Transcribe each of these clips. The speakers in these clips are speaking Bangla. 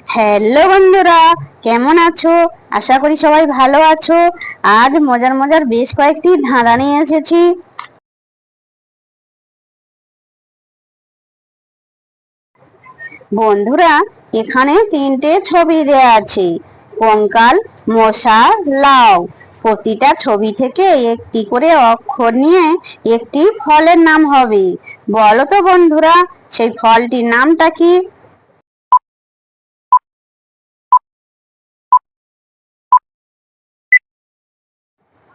হ্যালো বন্ধুরা, কেমন আছো? আশা করি সবাই ভালো আছো। আজ মজার মজার বেশ কয়েকটি ধাঁধা নিয়ে এসেছি। বন্ধুরা, এখানে তিনটে ছবি দেয়া আছে: কঙ্কাল, মশা, লাউ। প্রতিটা ছবি থেকে একটি করে অক্ষর নিয়ে একটি ফলের নাম হবে। বলো তো বন্ধুরা, সেই ফলটির নামটা কি?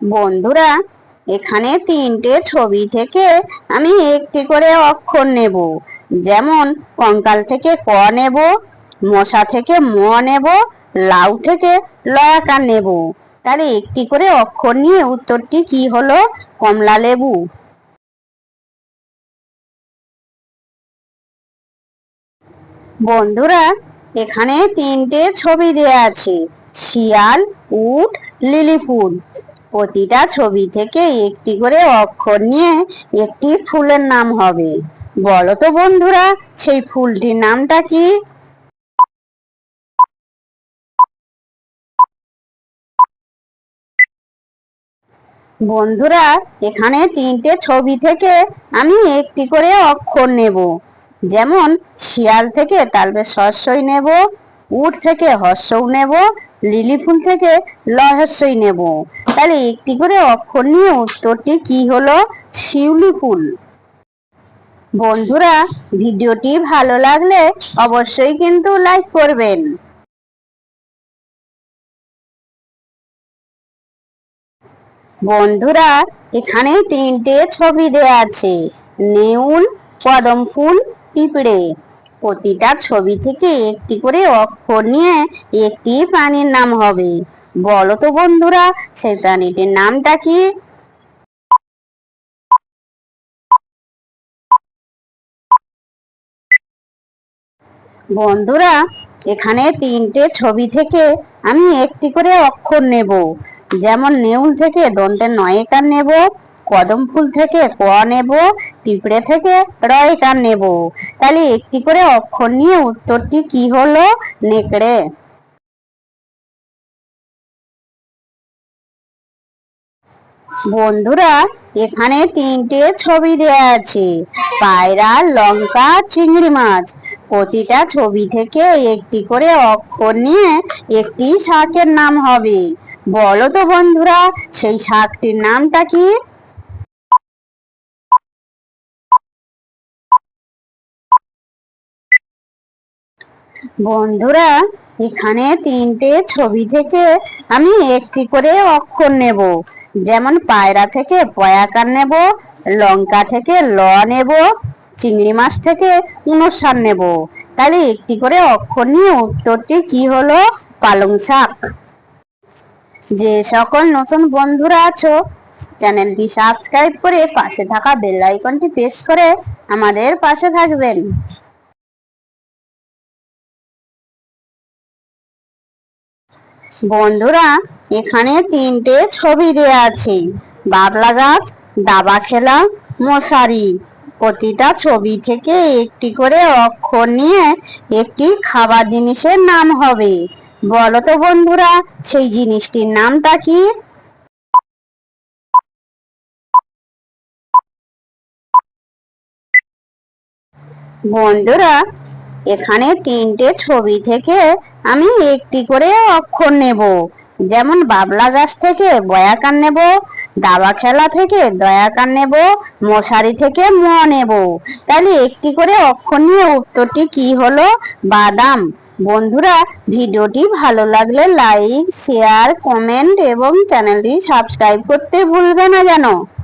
বন্ধুরা, এখানে তিনটে ছবি থেকে আমি একটি করে অক্ষর নেব। যেমন কঙ্কাল থেকে ক নেব, মশা থেকে ম নেব, লাউ থেকে লয়াকার নেব। তাহলে একটি করে অক্ষর নিয়ে উত্তরটি কি হলো? কমলা লেবু। বন্ধুরা, এখানে তিনটে ছবি দেয়া আছে: শিয়াল, উট, লিলি ফুল। প্রতিটা ছবি থেকে একটি করে অক্ষর নিয়ে একটি ফুলের নাম হবে। বলো তো বন্ধুরা, সেই ফুলটির নামটা কি? বন্ধুরা, এখানে তিনটে ছবি থেকে আমি একটি করে অক্ষর নেব। যেমন শিয়াল থেকে তালবে শস্যই নেব, উট থেকে হর্ষও নেব, লিলি ফুল থেকে লহস্যই নেব। তাহলে একটি করে অক্ষর নিয়ে উত্তরটি কি হলো? শিউলি ফুল। বন্ধুরা, ভিডিওটি ভালো লাগলে অবশ্যই কিন্তু লাইক করবেন। বন্ধুরা, এখানে তিনটে ছবি দেয়া আছে: নেউল, কদম ফুল, পিঁপড়ে। প্রতিটা ছবি থেকে একটি করে অক্ষর নিয়ে একটি প্রাণীর নাম হবে। বলো তো বন্ধুরা, সেই প্রাণীটির নামটা কি? বন্ধুরা, এখানে তিনটে ছবি থেকে আমি একটি করে অক্ষর নেব। যেমন নেউল থেকে দন্তের নয়কার নেব, কদম ফুল থেকে ক নেব, পিঁপড়ে থেকে রয়কার নেব। তাহলে একটি করে অক্ষর নিয়ে উত্তরটি কি হলো? নেকড়ে। বন্ধুরা, এখানে তিনটে ছবি দেয়া আছে: পায়রা, লঙ্কা, চিংড়ি মাছ। প্রতিটা ছবি থেকে একটি করে অক্ষর নিয়ে একটি শাকের নাম হবে। বলো তো বন্ধুরা, সেই শাকটির নামটা কি? বন্ধুরা, এখানে তিনটে ছবি থেকে আমি একটি করে অক্ষর নেব। যেমন পায়রা থেকে পয়াকার নেব, লঙ্কা থেকে ল নেব, চিংড়ি মাছ থেকে উনসার নেব। তাহলে একটি করে অক্ষর নিয়ে উত্তরটি কি হলো? পালং শাক। যে সকল নতুন বন্ধুরা আছো, চ্যানেলটি সাবস্ক্রাইব করে পাশে থাকা বেল আইকনটি প্রেস করে আমাদের পাশে থাকবেন। বন্ধুরা, এখানে তিনটে ছবি দেয়া আছে: বাবলা গাছ, দাবা খেলা, মশারি। প্রতিটা ছবি থেকে একটি করে অক্ষর নিয়ে একটি খাবার জিনিসের নাম হবে। বলো তো বন্ধুরা, সেই জিনিসটির নামটা কি? বন্ধুরা, এখানে তিনটে ছবি থেকে আমি একটি করে অক্ষর নেব। যেমন বাবলা গাছ থেকে বয়াকার নেব, দাবা খেলা থেকে দয়াকার নেব, মশারি থেকে ম নেব। তাহলে একটি করে অক্ষর নিয়ে উত্তরটি কি হলো? বাদাম। বন্ধুরা, ভিডিওটি ভালো লাগলে লাইক, শেয়ার, কমেন্ট এবং চ্যানেলটি সাবস্ক্রাইব করতে ভুলবে না যেন।